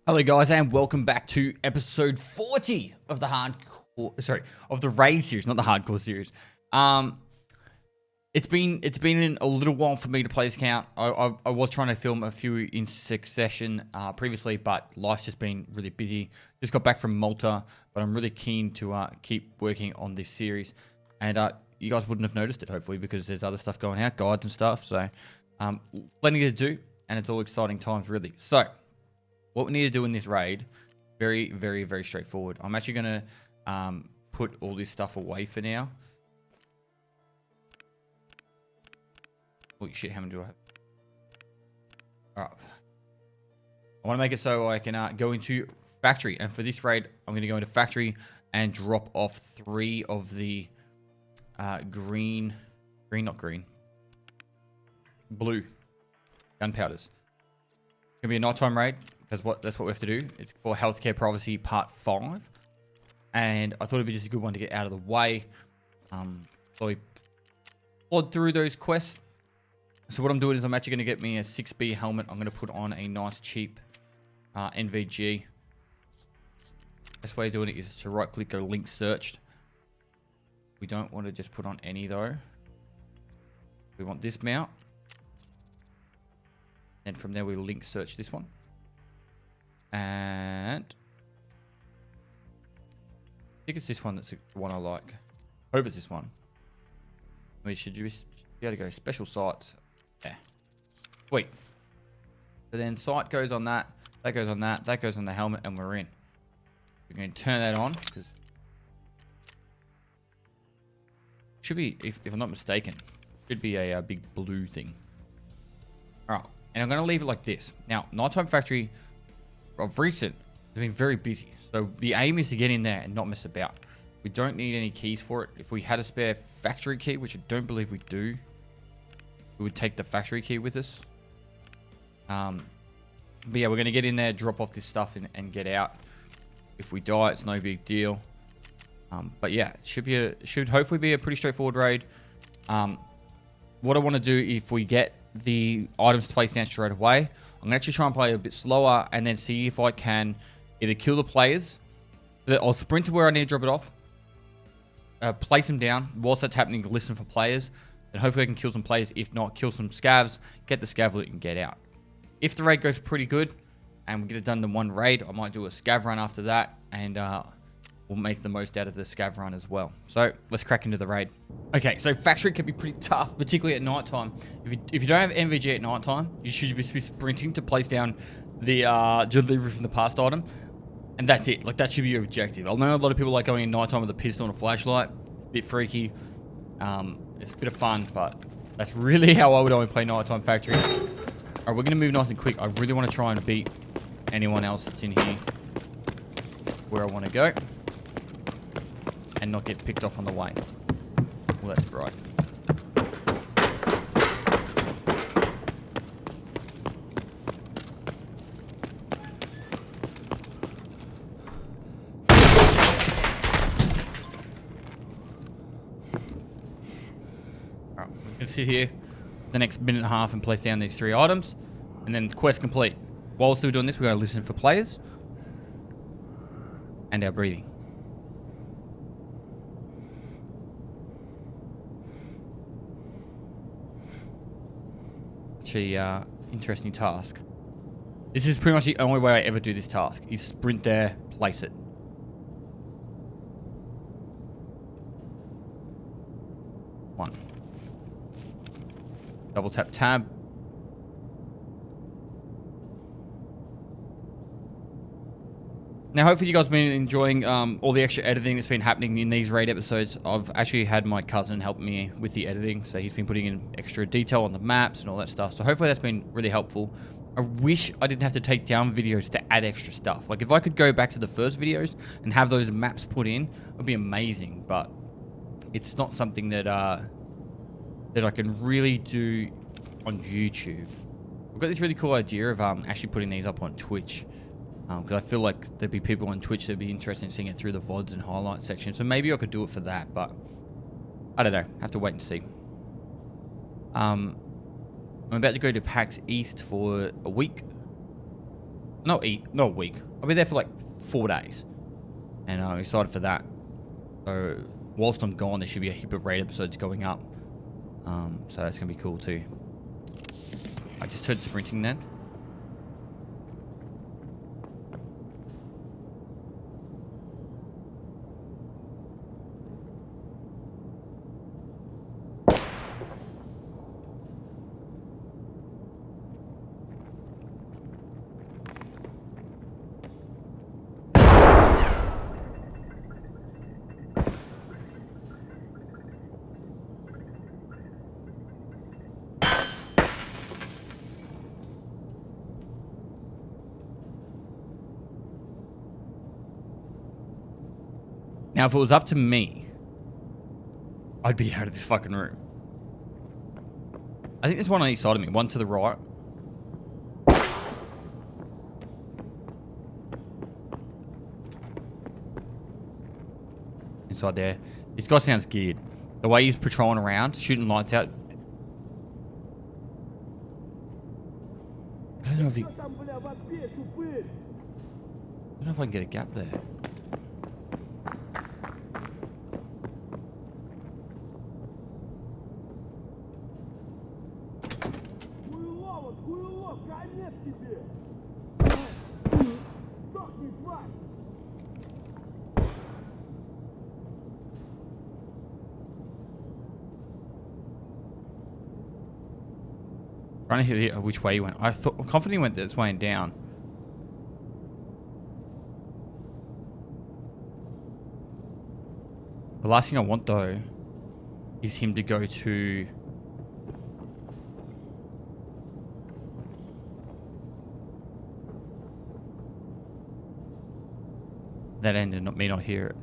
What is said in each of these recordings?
Hello guys and welcome back to episode 40 of the of the Raid series, not the hardcore series. It's been a little while for me to play this account. I was trying to film a few in succession previously, but life's just been really busy. Just got back from Malta, but I'm really keen to keep working on this series. And you guys wouldn't have noticed it, hopefully, because there's other stuff going out, guides and stuff. So plenty to do, and it's all exciting times, really. So what we need to do in this raid, very, very, very straightforward. I'm actually going to put all this stuff away for now. Holy shit, how many do I have? Alright. I want to make it so I can go into factory. And for this raid, I'm going to go into factory and drop off 3 of the blue gunpowders. It's going to be a nighttime raid. That's what we have to do. It's for Healthcare Privacy Part 5. And I thought it'd be just a good one to get out of the way. So we plod through those quests. So what I'm doing is I'm actually going to get me a 6B helmet. I'm going to put on a nice cheap NVG. Best way of doing it is to right click, go link searched. We don't want to just put on any though. We want this mount. And from there we link search this one. And I think it's this one that's the one I like. Hope it's this one. We should be able to go special sites. Yeah. Sweet. So then sight goes on that. That goes on that. That goes on the helmet, and we're in. We're going to turn that on because should be, if I'm not mistaken, should be a big blue thing. All right, and I'm going to leave it like this. Now, nighttime factory of recent has been very busy, so the aim is to get in there and not mess about. We don't need any keys for it. If we had a spare factory key, which I don't believe we do, we would take the factory key with us. But yeah, we're going to get in there, drop off this stuff and get out. If we die, it's no big deal. But yeah, it should hopefully be a pretty straightforward raid. What I want to do, if we get the items placed down straight away, I'm going to actually try and play a bit slower and then see if I can either kill the players. I'll sprint to where I need to drop it off. Place them down. Whilst that's happening, listen for players. And hopefully I can kill some players. If not, kill some scavs, get the scav loot and get out. If the raid goes pretty good and we get it done in one raid, I might do a scav run after that. And we'll make the most out of the scav run as well. So let's crack into the raid. Okay, so factory can be pretty tough, particularly at night time. If you don't have NVG at night time, you should be sprinting to place down the delivery from the past item. And that's it. Like, that should be your objective. I know a lot of people like going in nighttime with a pistol and a flashlight. A bit freaky. It's a bit of fun, but that's really how I would only play nighttime factory. Alright, we're going to move nice and quick. I really want to try and beat anyone else that's in here where I want to go. And not get picked off on the way. Well, that's bright. Alright, we're going to sit here for the next minute and a half and place down these 3 items. And then quest complete. While we're still doing this, we're going to listen for players. And our breathing. Interesting task. This is pretty much the only way I ever do this task, is sprint there, place it. One. Double tap tab. Now, hopefully you guys have been enjoying all the extra editing that's been happening in these raid episodes. I've actually had my cousin help me with the editing, so he's been putting in extra detail on the maps and all that stuff. So hopefully that's been really helpful. I wish I didn't have to take down videos to add extra stuff. Like, if I could go back to the first videos and have those maps put in, it would be amazing. But it's not something that that I can really do on YouTube. I've got this really cool idea of actually putting these up on Twitch. Because I feel like there'd be people on Twitch that'd be interested in seeing it through the VODs and highlights section. So maybe I could do it for that, but I don't know. Have to wait and see. I'm about to go to PAX East for a week. Not a week. I'll be there for like 4 days. And I'm excited for that. So whilst I'm gone, there should be a heap of raid episodes going up. So that's going to be cool too. I just heard sprinting then. Now, if it was up to me, I'd be out of this fucking room. I think there's one on each side of me. One to the right. Inside there. This guy sounds geared. The way he's patrolling around, shooting lights out. I don't know if I can get a gap there. Trying to hit which way he went. I thought confidently went this way and down. The last thing I want though is him to go to that end and me not hear it.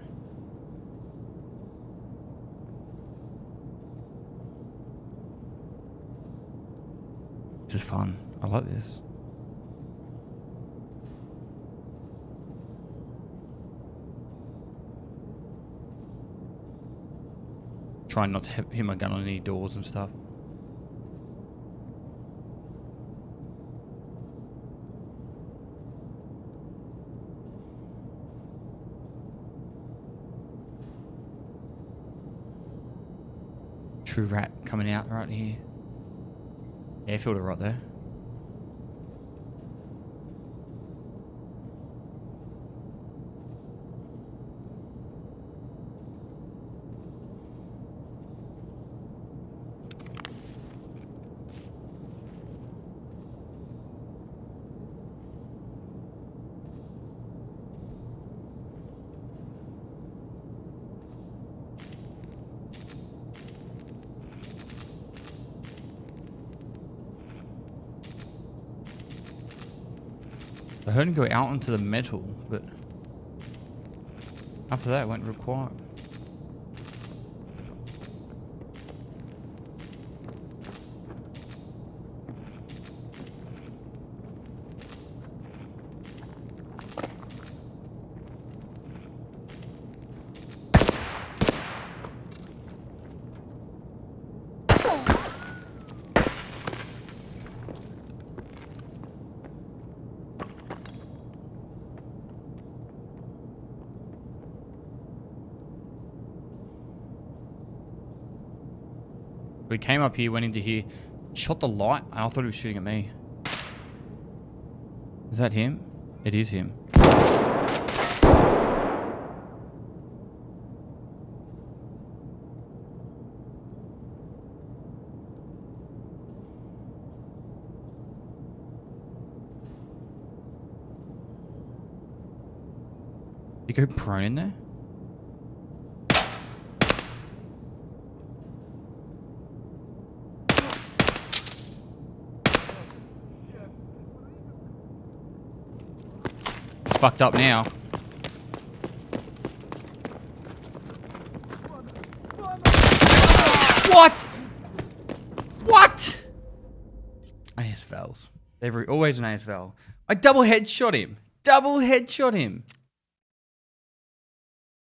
This is fun. I like this. Trying not to hit my gun on any doors and stuff. True rat coming out right here. Airfielder right there. I heard him go out into the metal, but after that it went real quiet. We came up here, went into here, shot the light, and I thought he was shooting at me. Is that him? It is him. You go prone in there? Fucked up now. What? What? ASVALs. Always an ASVAL. I double headshot him. Double headshot him.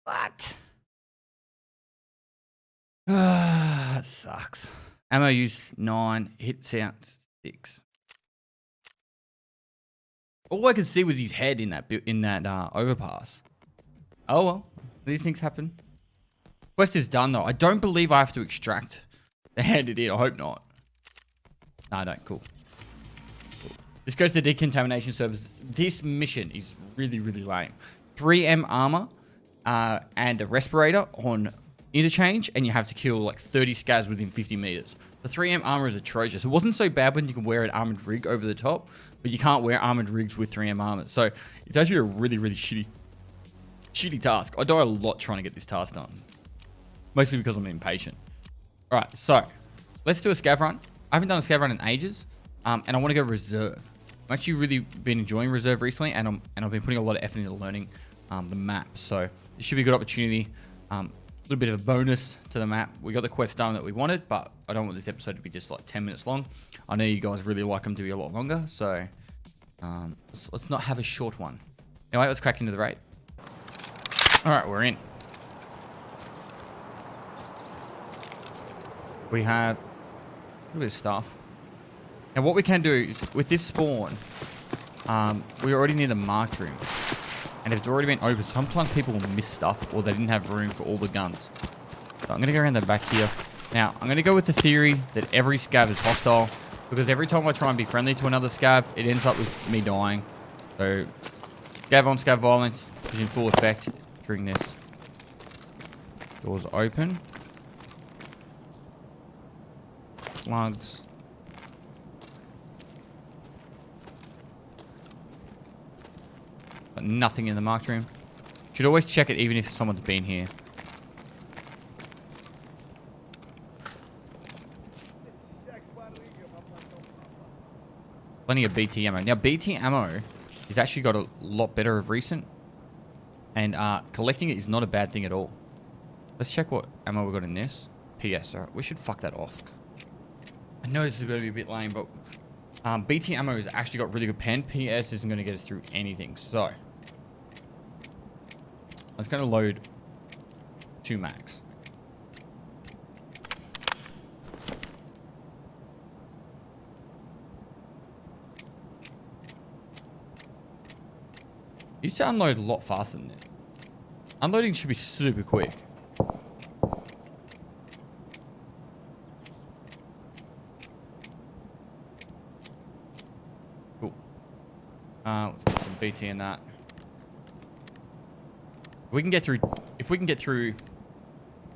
What? That sucks. Ammo use 9, hit sound 6. All I could see was his head in that overpass. Oh well, these things happen. Quest is done though. I don't believe I have to extract to hand it in. I hope not. No, I don't. Cool. This goes to decontamination service. This mission is really, really lame. 3M armor and a respirator on interchange, and you have to kill like 30 scavs within 50 meters. The 3M armor is atrocious. It wasn't so bad when you can wear an armored rig over the top, but you can't wear armored rigs with 3M armor. So it's actually a really, really shitty task. I die a lot trying to get this task done. Mostly because I'm impatient. All right, so let's do a scav run. I haven't done a scav run in ages, and I want to go reserve. I've actually really been enjoying reserve recently, and I've been putting a lot of effort into learning the map. So it should be a good opportunity. A little bit of a bonus to the map. We got the quest done that we wanted, but I don't want this episode to be just like 10 minutes long. I know you guys really like them to be a lot longer, so let's not have a short one. Anyway, let's crack into the raid. All right, we're in. We have a little bit of stuff. Now what we can do is, with this spawn, we're already near the marked room. And if it's already been open, sometimes people will miss stuff, or they didn't have room for all the guns. So I'm going to go around the back here. Now, I'm going to go with the theory that every scav is hostile, because every time I try and be friendly to another scav, it ends up with me dying. So, scav on scav violence is in full effect during this. Doors open. Slugs. But nothing in the marked room. Should always check it even if someone's been here. Plenty of BT ammo. Now BT ammo is actually got a lot better of recent. And collecting it is not a bad thing at all. Let's check what ammo we got in this. PS. Alright, we should fuck that off. I know this is going to be a bit lame, but BT ammo has actually got really good pen. PS isn't going to get us through anything. So let's going to load 2 mags. Used to unload a lot faster than it. Unloading should be super quick. Cool. Let's put some BT in that. If we can get through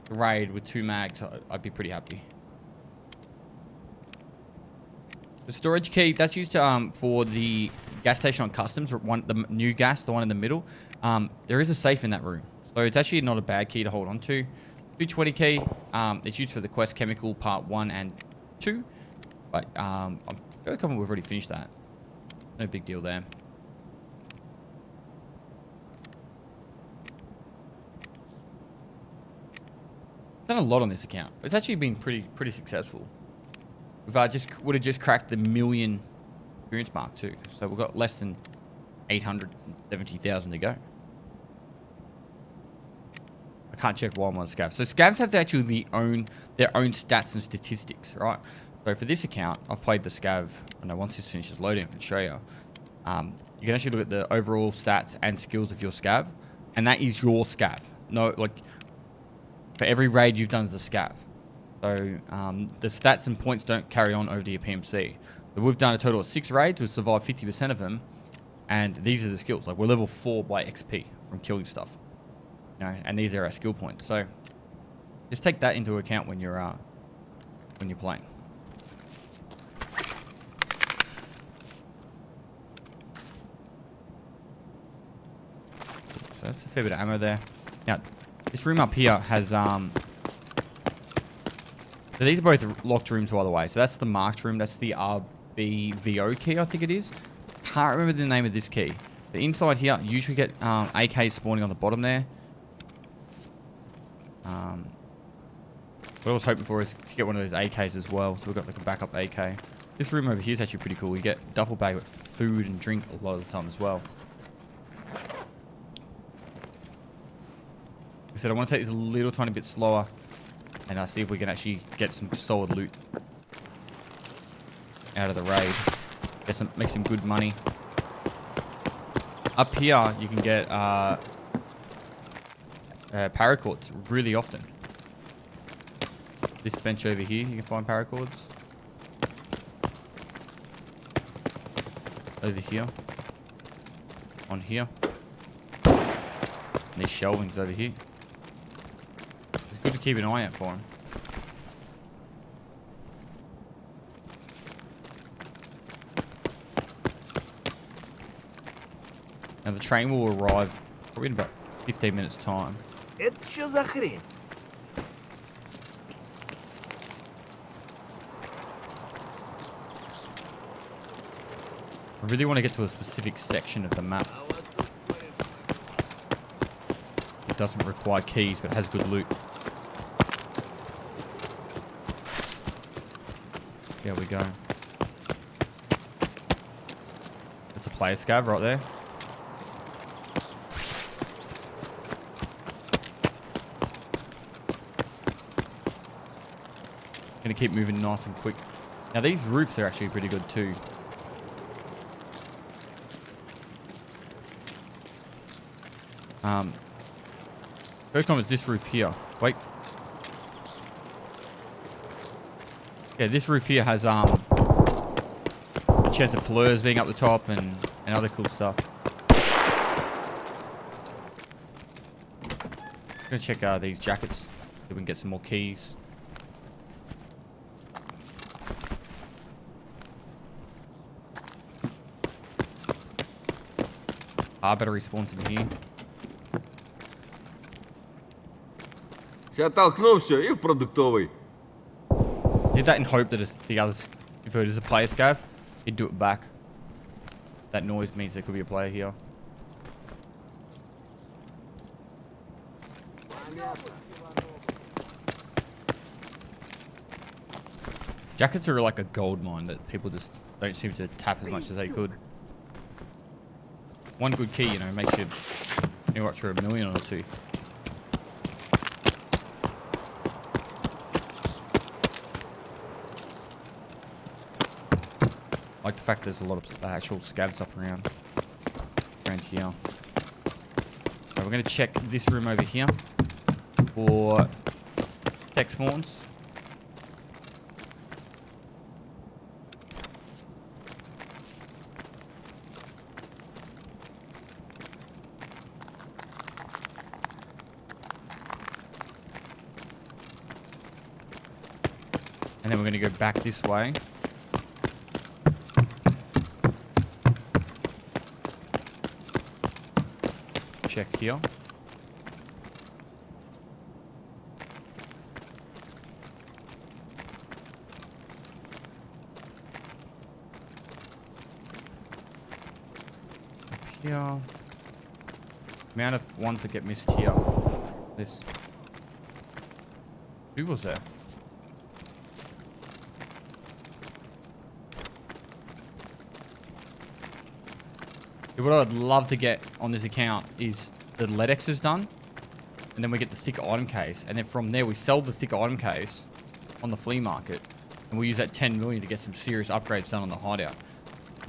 the raid with 2 mags, I'd be pretty happy. The storage key, that's used to, for the gas station on customs, the new gas, the one in the middle. There is a safe in that room. So it's actually not a bad key to hold on to. 220 key, it's used for the quest chemical part 1 and 2. But I'm fairly confident we've already finished that. No big deal there. Done a lot on this account. It's actually been pretty successful. We've would have just cracked the 1 million experience mark too. So we've got less than 870,000 to go. I can't check while I'm on scavs. So scavs have to actually their own stats and statistics, right? So for this account, I've played the scav. I know once this finishes loading, I can show you. You can actually look at the overall stats and skills of your scav, and that is your scav. No, like for every raid you've done as a scav. So the stats and points don't carry on over to your PMC. But we've done a total of 6 raids. We've survived 50% of them, and these are the skills. Like we're level 4 by XP from killing stuff. You know, and these are our skill points. So just take that into account when you're playing. So that's a fair bit of ammo there. Now, this room up here has so these are both locked rooms, by the way. So that's the marked room. That's the RBVO key, I think it is. Can't remember the name of this key. The inside here, you usually get AKs spawning on the bottom there. What I was hoping for is to get one of those AKs as well. So we've got like a backup AK. This room over here is actually pretty cool. You get a duffel bag with food and drink a lot of the time as well. Like I said, I want to take this a little tiny bit slower and see if we can actually get some solid loot out of the raid. Make some good money. Up here, you can get paracords really often. This bench over here, you can find paracords. Over here. On here. And these shelvings over here. It's good to keep an eye out for them. Now the train will arrive probably in about 15 minutes time. Это что за хрень? I really want to get to a specific section of the map. It doesn't require keys, but has good loot. There we go. That's a player scav right there. Gonna keep moving nice and quick. Now these roofs are actually pretty good too. First time is this roof here. Wait. Yeah, this roof here has a chance of fleurs being up the top and other cool stuff. Gonna check these jackets. See if we can get some more keys. Battery spawns in here. Сейчас толкну все и в продуктовый. Did that in hope that it's the others, if it is a player scav, he'd do it back. That noise means there could be a player here. Jackets are like a gold mine that people just don't seem to tap as much as they could. One good key, you know, makes you up to $1 million or two. I like the fact there's a lot of actual scavs up around here. So we're going to check this room over here for tech spawns. And then we're going to go back this way. Check here. Up here. Amount of ones that get missed here. This. Who was there? What I'd love to get on this account is the LEDX is done, and then we get the thick item case, and then from there we sell the thick item case on the flea market, and we use that 10 million to get some serious upgrades done on the hideout.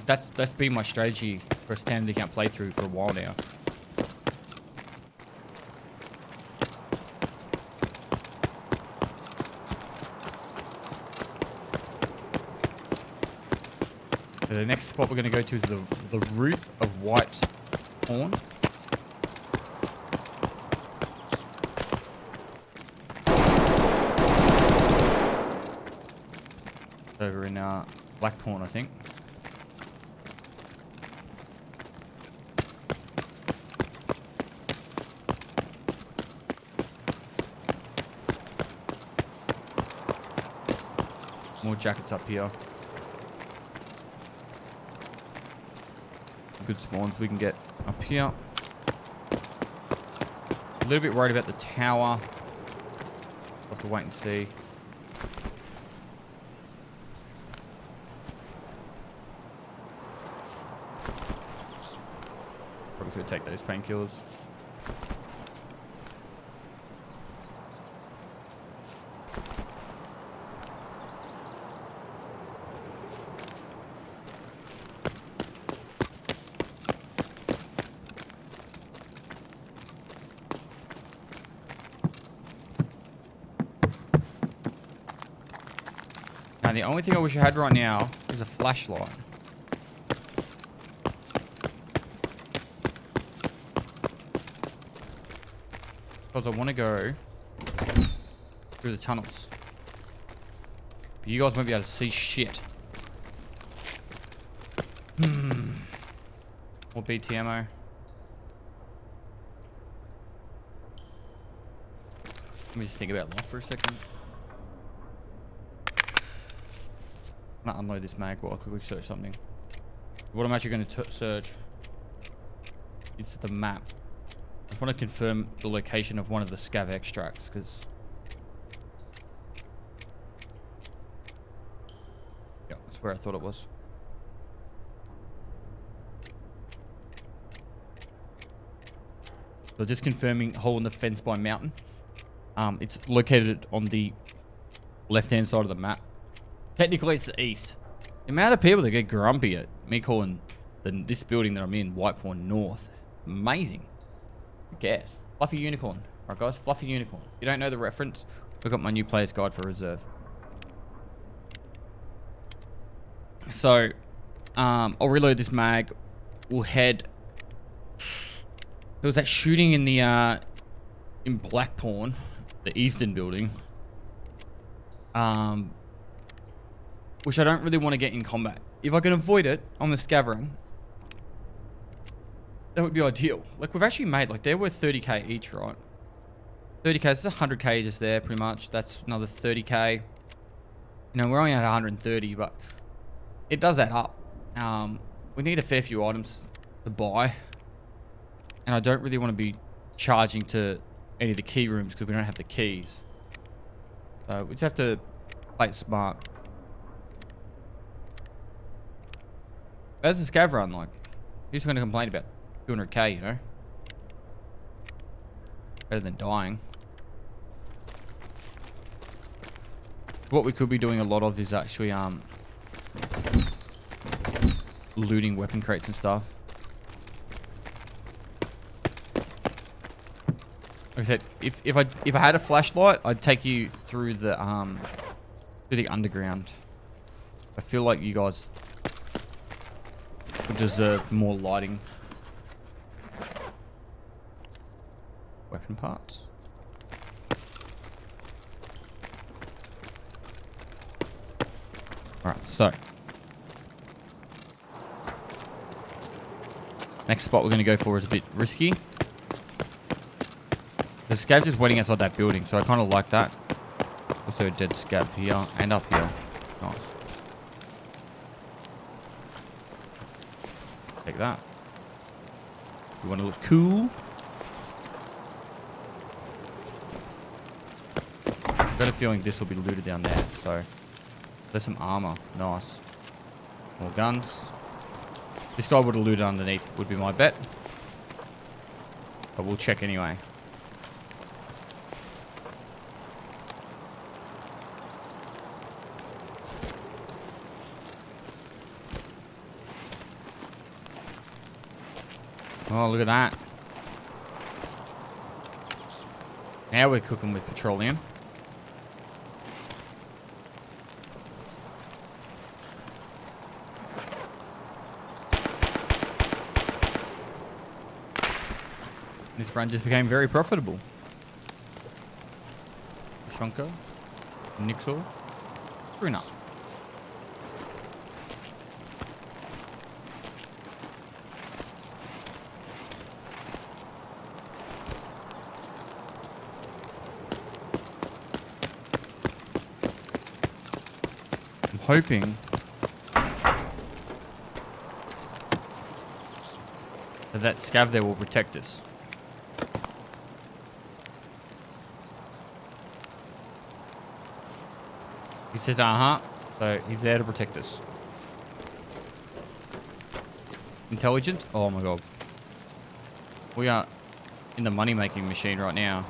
That's been my strategy for a standard account playthrough for a while now. So the next spot we're going to go to is the roof of White Horn. Over in Blackthorn, I think. More jackets up here. Good spawns we can get up here. A little bit worried about the tower. We'll have to wait and see. Probably could take those painkillers. Now, the only thing I wish I had right now is a flashlight. Because I want to go through the tunnels. But you guys won't be able to see shit. More BT ammo. Let me just think about life for a second. I'm gonna unload this mag while I quickly search something. What I'm actually going to search is the map. I just want to confirm the location of one of the scav extracts, because... yeah, that's where I thought it was. So just confirming, hole in the fence by mountain. It's located on the left-hand side of the map. Technically, it's the east. The amount of people that get grumpy at me calling this building that I'm in Whitepawn North. Amazing. Who cares? Fluffy Unicorn. Alright guys, Fluffy Unicorn. If you don't know the reference, look up my new player's guide for reserve. So, I'll reload this mag. We'll head... There was that shooting in the, in Blackpawn, the eastern building. Which I don't really want to get in combat. If I can avoid it on the scav run, that would be ideal. Like, we've actually made, like, they're worth 30k each, right? 30k, that's 100k just there, pretty much. That's another 30k. You know, we're only at 130, but it does add up. We need a fair few items to buy. And I don't really want to be charging to any of the key rooms because we don't have the keys. So we just have to play it smart. As a scav run, like, who's going to complain about 200k, you know? Better than dying. What we could be doing a lot of is actually looting weapon crates and stuff. Like I said, if I had a flashlight, I'd take you through the underground. I feel like you guys would deserve more lighting. Weapon parts. Alright, so next spot we're going to go for is a bit risky. The scav's just waiting outside that building, so I kind of like that. Also a dead scav here and up here. Nice. Take that. You want to look cool? I've got a feeling this will be looted down there, so there's some armor. Nice. More guns. This guy would have looted underneath, would be my bet. But we'll check anyway. Oh, look at that. Now we're cooking with petroleum. This run just became very profitable. Shunka, Nixor, Bruna. I'm hoping that scav there will protect us. He says, so he's there to protect us. Intelligence? Oh my god. We are in the money-making machine right now.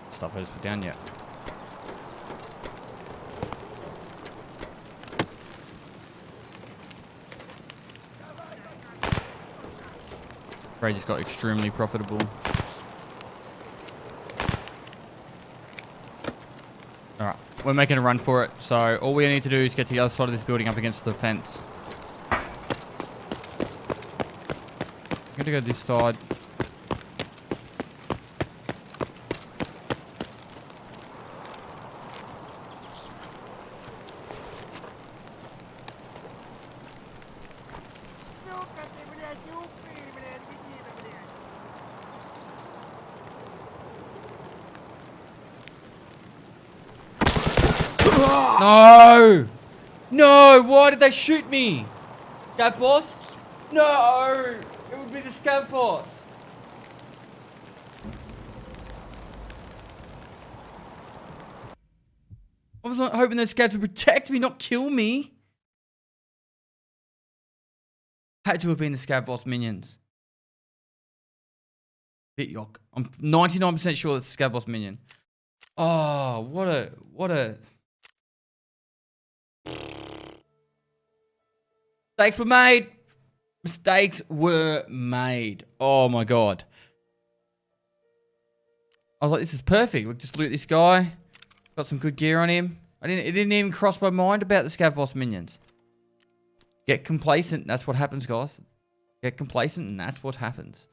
Stuff I just put down yet. Raid just got extremely profitable. Alright, we're making a run for it. So all we need to do is get to the other side of this building up against the fence. I'm going to go this side. No! No! Why did they shoot me? Scav boss? No! It would be the scav boss. I was not hoping those scavs would protect me, not kill me. Had to have been the scav boss minions. Bit yock. I'm 99% sure that's the scav boss minion. Oh, what a... Mistakes were made. Mistakes were made. Oh my god. I was like, this is perfect. We'll just loot this guy. Got some good gear on him. It didn't even cross my mind about the scav boss minions. Get complacent. That's what happens, guys. Get complacent, and that's what happens.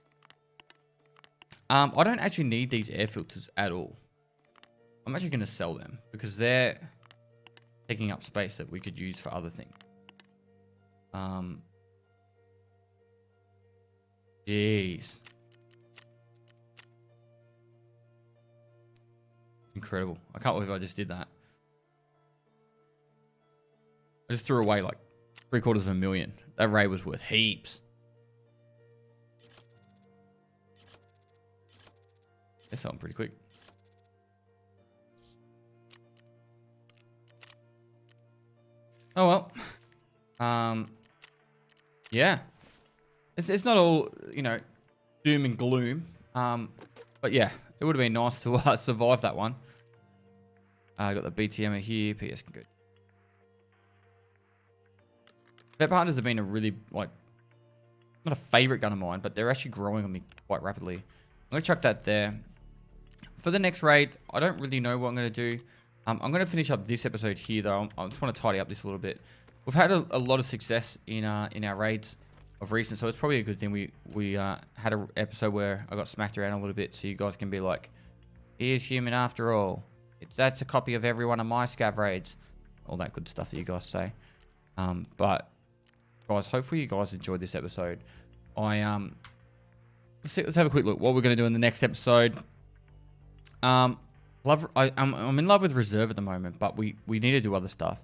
I don't actually need these air filters at all. I'm actually going to sell them because they're taking up space that we could use for other things. Jeez. Incredible. I can't believe I just did that. I just threw away like $750,000. That raid was worth heaps. They're selling pretty quick. Oh well. Yeah. It's not all, you know, doom and gloom. But yeah, it would have been nice to survive that one. I got the BTM here. PS can go. Pepper Hunters have been a really, like, not a favorite gun of mine, but they're actually growing on me quite rapidly. I'm going to chuck that there. For the next raid, I don't really know what I'm going to do. I'm going to finish up this episode here, though. I just want to tidy up this a little bit. We've had a lot of success in our raids of recent, so it's probably a good thing we had an episode where I got smacked around a little bit, so you guys can be like, he is human after all. That's a copy of every one of my scav raids. All that good stuff that you guys say. But, guys, hopefully you guys enjoyed this episode. Let's have a quick look what we're going to do in the next episode. I'm in love with reserve at the moment, but we need to do other stuff.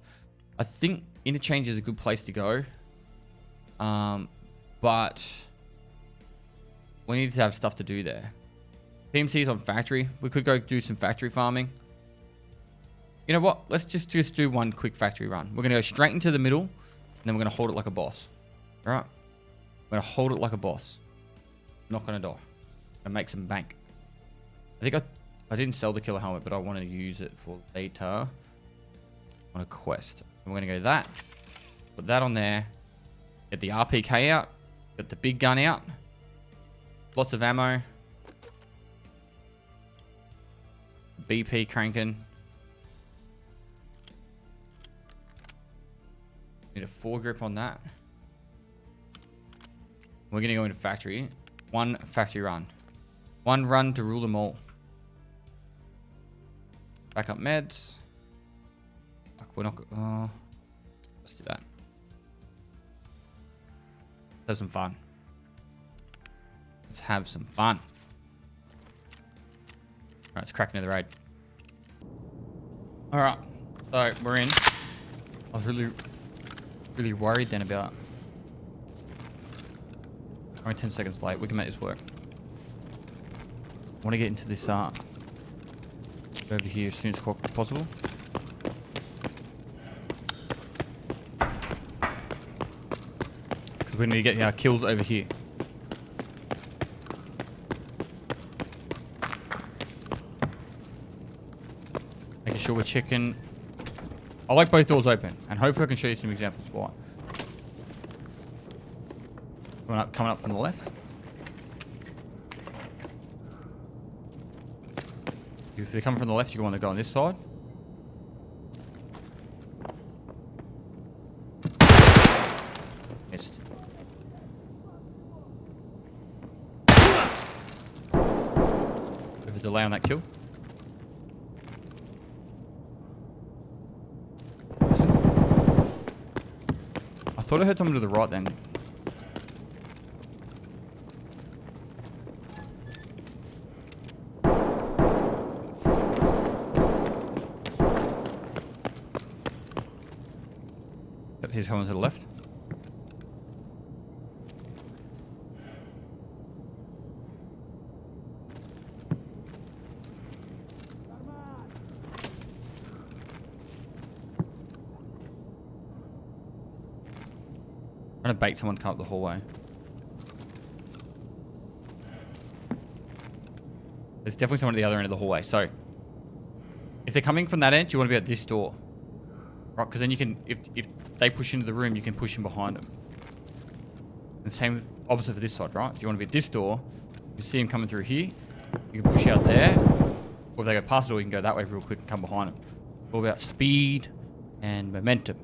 I think interchange is a good place to go. But we need to have stuff to do there. PMC is on factory. We could go do some factory farming. You know what? Let's just do one quick factory run. We're going to go straight into the middle, and then we're going to hold it like a boss. All right? We're going to hold it like a boss. Not going to die. Going to make some bank. I think I didn't sell the killer helmet, but I want to use it for later on a quest. And we're going to go that. Put that on there. Get the RPK out. Get the big gun out. Lots of ammo. BP cranking. Need a foregrip on that. We're going to go into factory. One factory run. One run to rule them all. Backup meds. Fuck, we're not... let's do that. Let's have some fun. Let's have some fun. Alright, let's crack into the raid. Alright, so we're in. I was really worried then about... Only 10 seconds late. We can make this work. I want to get into this over here as soon as possible. Because we need to get our kills over here. Making sure we're checking. I like both doors open, and hopefully I can show you some examples why. Coming up from the left. If they come from the left, you want to go on this side. Missed. Bit of a delay on that kill. Listen. I thought I heard someone to the right then. Here's someone to the left. Trying to bait someone to come up the hallway. There's definitely someone at the other end of the hallway. So, if they're coming from that end, you want to be at this door. Right, because then you can, if they push into the room, you can push in behind them. And same opposite for this side, right? If you want to be at this door, you see them coming through here, you can push out there. Or if they go past the door, you can go that way real quick and come behind them. All about speed and momentum.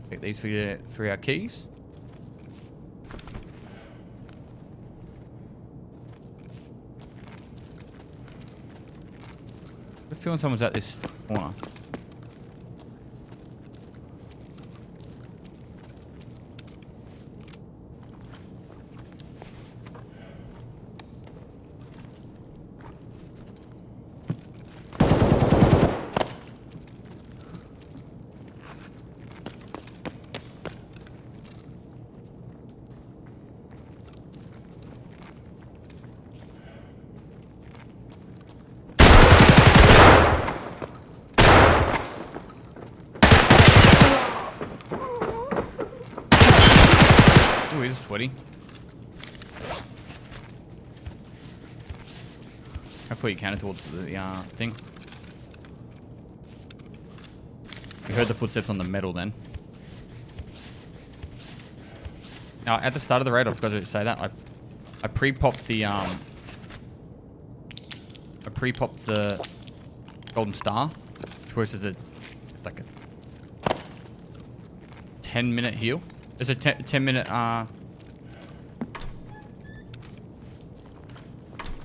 Take these for our keys. I have a feeling someone's at this corner. Ooh, he's sweaty. Hopefully you counted towards the thing. We heard the footsteps on the metal then. Now, at the start of the raid, I forgot to say that, I pre-popped the golden star. Which is it's like a 10-minute heal. There's a 10-minute,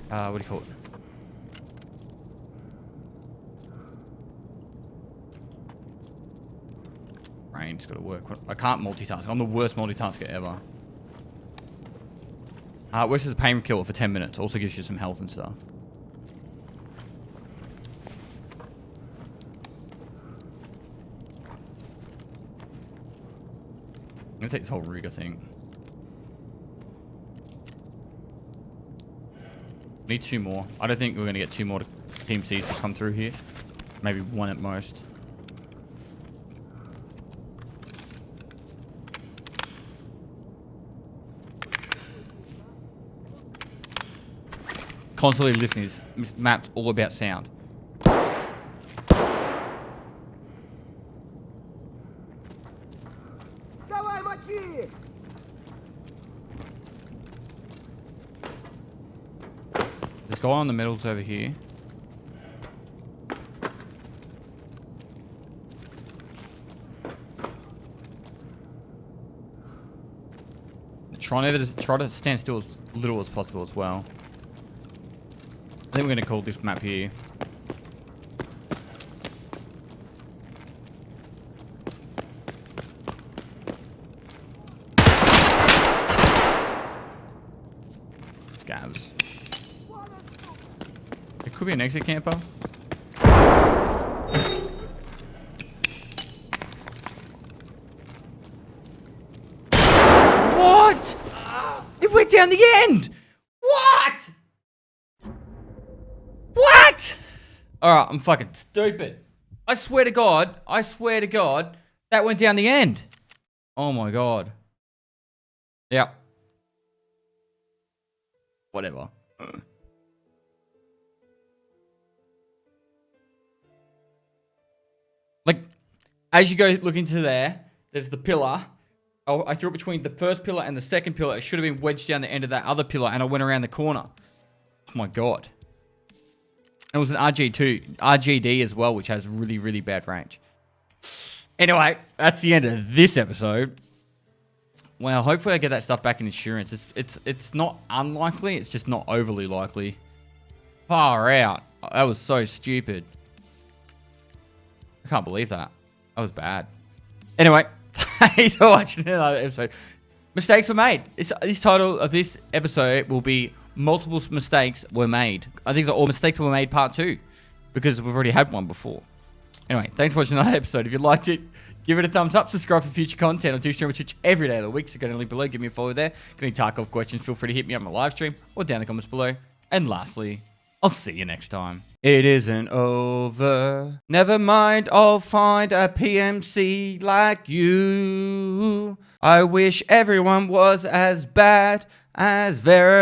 what do you call it? Brain's got to work. I can't multitask. I'm the worst multitasker ever. Works as a pain killer for 10 minutes. Also gives you some health and stuff. I'm gonna take this whole Ruger thing. Need 2 more. I don't think we're gonna get 2 more Team C's to come through here. Maybe 1 at most. Constantly listening. This map's all about sound. This guy on the middle's over here. Try to stand still as little as possible as well. I think we're gonna call this map here. Scavs. It could be an exit camper. What? It went down the end. What? What? Alright, I'm fucking stupid. I swear to God, that went down the end. Oh my God. Yep. Whatever. Like, as you go look into there, there's the pillar. I threw it between the first pillar and the second pillar. It should have been wedged down the end of that other pillar, and I went around the corner. Oh my god. And it was an RGD as well, which has really, really bad range. Anyway, that's the end of this episode. Well, hopefully I get that stuff back in insurance. It's not unlikely. It's just not overly likely. Far out. That was so stupid. I can't believe that. That was bad. Anyway, thanks for watching another episode. Mistakes were made. This title of this episode will be Multiple Mistakes Were Made. I think it's all Mistakes Were Made Part 2. Because we've already had one before. Anyway, thanks for watching another episode. If you liked it, give it a thumbs up. Subscribe for future content. I do stream on Twitch every day of the week. So go to the link below. Give me a follow there. Got any Tarkov questions, feel free to hit me up on my live stream or down in the comments below. And lastly, I'll see you next time. It isn't over. Never mind, I'll find a PMC like you. I wish everyone was as bad as Veritas.